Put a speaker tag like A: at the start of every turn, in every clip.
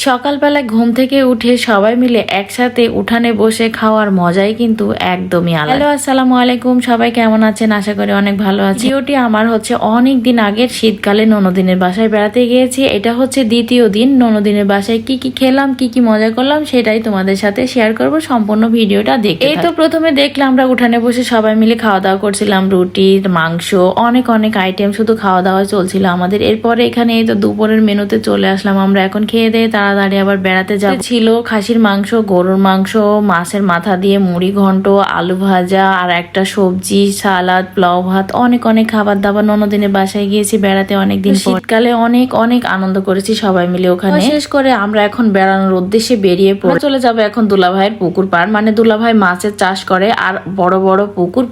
A: সকালবেলায় ঘুম থেকে উঠে সবাই মিলে একসাথে উঠানে বসে খাওয়ার মজাই কিন্তু একদমই আলাদা। হ্যালো, আসসালামু আলাইকুম। সবাই কেমন আছেন? আশা করি অনেক ভালো আছে। ভিডিওটি আমার হচ্ছে অনেক দিন আগের, শীতকালে ননদিনের বাসায় বেড়াতে গিয়েছি। এটা হচ্ছে দ্বিতীয় দিন। ননদিনের বাসায় কি কি খেলাম, কি কি মজা করলাম সেটাই তোমাদের সাথে শেয়ার করব। সম্পূর্ণ ভিডিওটা দেখতে। এই তো প্রথমে দেখলাম আমরা উঠানে বসে সবাই মিলে খাওয়া দাওয়া করছিলাম, রুটি, মাংস, অনেক অনেক আইটেম, শুধু খাওয়া দাওয়া চলছিল আমাদের। এরপরে এখানে এই তো দুপুরের মেনুতে চলে আসলাম আমরা। এখন খেয়ে দিয়ে তাড়াতাড়ি আবার বেড়াতে যাবো। ছিল খাসির মাংস, গরুর মাংস, মাছের মাথা দিয়ে মুড়ি ঘন্ট, আলু ভাজা আর একটা সবজি, সালাদ, পোলাও ভাত, অনেক অনেক খাবার দাবার। ননদিনের বাসায় গিয়েছি বেড়াতে অনেকদিন পর। শীতকালে অনেক অনেক আনন্দ করেছি সবাই মিলে ওখানে। শেষ করে আমরা এখন বেড়ানোর উদ্দেশ্যে বেরিয়ে পড়ে চলে যাবো এখন দুলাভাইয়ের পুকুর পাড়। মানে দুলাভাই মাছের চাষ করে আর বড় বড়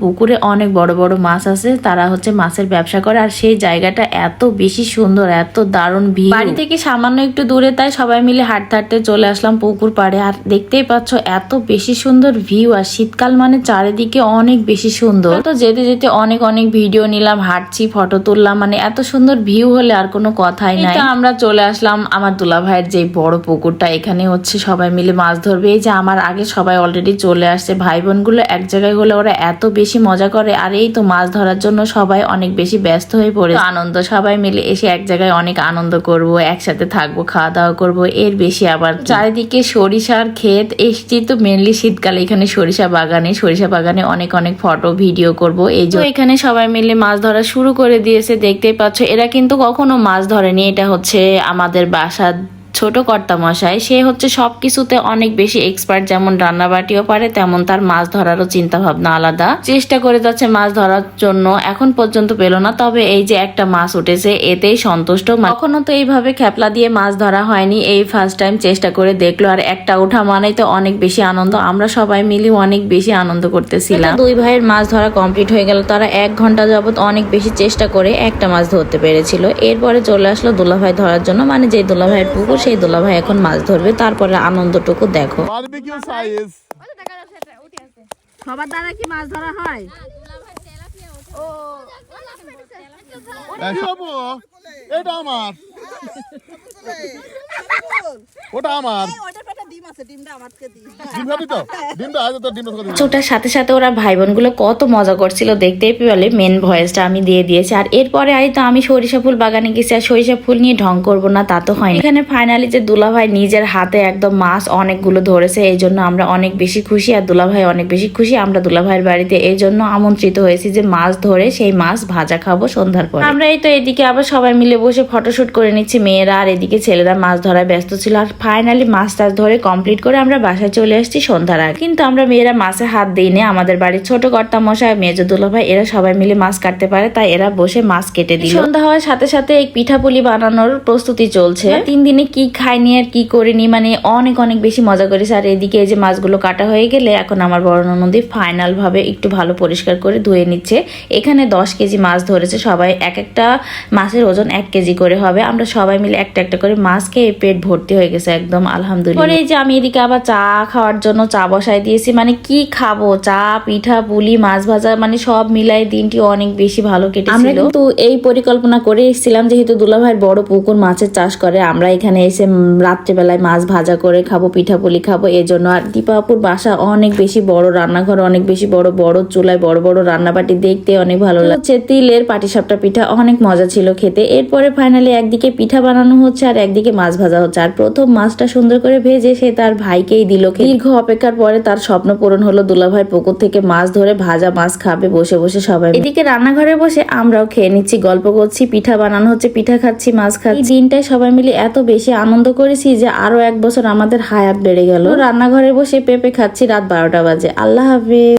A: পুকুরে অনেক বড় বড় মাছ আছে। তারা হচ্ছে মাছের ব্যবসা করে আর সেই জায়গাটা এত বেশি সুন্দর, এত দারুণ ভিউ। বাড়ি থেকে সামান্য একটু দূরে, তাই সবাই মিলে হাঁটতে হাঁটতে চলে আসলাম পুকুর পাড়ে। আর দেখতেই পাচ্ছ এত বেশি সুন্দর ভিউ। আর শীতকাল মানে চারিদিকে অনেক বেশি সুন্দর। তো যেতে যেতে অনেক অনেক ভিডিও নিলাম, হাঁটছি, ফটো তুললাম। মানে এত সুন্দর ভিউ হলে আর কোনো কথাই নাই। আমরা চলে আসলাম আমার দুলাভাইয়ের যে বড় পুকুরটা। এখানে হচ্ছে সবাই মিলে মাছ ধরবে। এই যে আমার আগে সবাই অলরেডি চলে আসছে। ভাই বোনগুলো এক জায়গায় হলে ওরা এত বেশি মজা করে। আর এই তো মাছ ধরার জন্য সবাই অনেক বেশি ব্যস্ত হয়ে পড়ে। আনন্দ, সবাই মিলে এসে এক জায়গায় অনেক আনন্দ করব, একসাথে থাকবো, খাওয়া দাওয়া করব। এর বেশি আবার চারিদিকে সরিষার ক্ষেত। এসছি তো মেনলি শীতকালে এখানে সরিষা বাগানে অনেক অনেক ফটো ভিডিও করব। এই যে এখানে সবাই মিলে মাছ ধরা শুরু করে দিয়েছে। দেখতেই পাচ্ছ এরা কিন্তু কখনো মাছ ধরেনি। এটা হচ্ছে আমাদের বাসার ছোট কর্তা মশাই। সে হচ্ছে সবকিছুতে অনেক বেশি এক্সপার্ট। যেমন রান্নাবাটিও পারে, তেমন তার মাছ ধরারও চিন্তা ভাবনা আলাদা। চেষ্টা করে যাচ্ছে মাছ ধরার জন্য, এখন পর্যন্ত পেল না। তবে এই যে একটা মাছ উঠেছে এতেই সন্তুষ্ট। কখনো তো এইভাবে খেপলা দিয়ে মাছ ধরা হয়নি, এই ফার্স্ট টাইম চেষ্টা করে দেখলো। আর একটা ওঠা মানেই তো অনেক বেশি আনন্দ। আমরা সবাই মিলে অনেক বেশি আনন্দ করতেছিলাম। দুই ভাইয়ের মাছ ধরা কমপ্লিট হয়ে গেল। তারা 1 ঘন্টা যাবত অনেক বেশি চেষ্টা করে একটা মাছ ধরতে পেরেছিল। এরপরে চলে আসলো দুলাভাই ধরার জন্য। মানে যে দুলাভাইয়ের পুকুর, সেই দুলাভাই এখন মাছ ধরবে। তারপরে আনন্দটুকু দেখো।
B: সবার দ্বারা কি মাছ ধরা হয়?
C: এটা আমার, ওটা আমার।
A: ছোটার সাথে সাথে ওরা ভাই বোন গুলো কত মজা করছিল দেখতেই পেলে। মেন ভয়েসটা আমি দিয়ে দিয়েছি। আর এরপরে তো আমি সরিষা ফুল বাগানে গেছি। আর সরিষা ফুল নিয়ে ঢং করবো না তা তো হয়নি। এখানে ফাইনালি যে দুলাভাই নিজের হাতে একদম মাছ অনেকগুলো ধরেছে, এই জন্য আমরা অনেক বেশি খুশি। আর দুলাভাই অনেক বেশি খুশি। আমরা দুলাভাইয়ের বাড়িতে এই জন্য আমন্ত্রিত হয়েছি যে মাছ ধরে সেই মাছ ভাজা খাবো সন্ধ্যার পর। আমরা এই তো এদিকে আবার সবাই মিলে বসে ফটোশুট করে নিচ্ছি মেয়েরা, আর এদিকে ছেলেরা মাছ ধরায় ব্যস্ত ছিল। আর ফাইনালি মাছ টাছ ধরে কমপ্লিট করে আমরা বাসায় চলে আসছি সন্ধ্যার আগে। কিন্তু আমরা মেয়েরা মাছে হাত দিইনি। আমাদের বাড়ির ছোট কর্তা মশাই, মেজো দুলাভাই, এরা সবাই মিলে মাছ কাটতে পারে, তাই এরা বসে মাছ কেটে দিল। সন্ধ্যা হওয়ার সাথে সাথে এই পিঠাপুলি বানানোর প্রস্তুতি চলছে। 3 দিনে কি খাইনি আর কি করিনি, মানে অনেক অনেক বেশি মজা করেছে। আর এদিকে এই যে মাছগুলো কাটা হয়ে গেলে এখন আমার বড় ননদি ফাইনাল ভাবে একটু ভালো পরিষ্কার করে ধুয়ে নিচ্ছে। এখানে 10 কেজি মাছ ধরেছে সবাই। এক একটা মাছের ওজন 1 কেজি করে হবে। আমরা সবাই মিলে একটা একটা করে মাছ খেয়ে পেট ভর্তি হয়ে গেছে একদম, আলহামদুলিল্লাহ। পরে এই যে আমি এদিকে আবার চা খাওয়ার জন্য চা বসাই দিয়েছি। মানে কি খাবো, চা, পিঠা, পুলি, মাছ ভাজা, মানে সব মিলাই দিনটি অনেক বেশি ভালো কেটেছিল। আমরা কিন্তু এই পরিকল্পনা করে এসেছিলাম, যেহেতু দুলাভাইয়ের বড় পুকুর, মাছের চাষ করে, আমরা এখানে এসে রাত্রেবেলায় মাছ ভাজা করে খাবো, পিঠা পুলি খাবো, এই জন্য। আর দীপাপুর বাসা অনেক বেশি বড়, রান্নাঘর অনেক বেশি বড়, বড় চুলায় বড় বড় রান্নাবাটি, দেখতে অনেক ভালো লাগছে। তিলের পাটিসাপটা পিঠা অনেক মজা ছিল খেতে। এরপরে ফাইনালি একদিকে পিঠা বানানো হচ্ছে আর একদিকে মাছ ভাজা হচ্ছে। আর প্রথম মাছটা সুন্দর করে ভেজে সে তার ভাইকেই দিল। দীর্ঘ অপেক্ষার পরে তার স্বপ্ন পূরণ হলো। দুলাভাই পুকুর থেকে মাছ ধরে ভাজা মাছ খাবে বসে বসে সবাই। এদিকে রান্নাঘরে বসে আমরাও খেয়ে নিচ্ছি, গল্প করছি, পিঠা বানানো হচ্ছে, পিঠা খাচ্ছি, মাছ খাচ্ছি। এই দিনটায় সবাই মিলে এত বেশি আনন্দ করেছি যে আরো 1 বছর আমাদের হায়াত বেড়ে গেল। রান্নাঘরে বসে পেঁপে খাচ্ছি, রাত 12টা বাজে। আল্লাহ হাফেজ।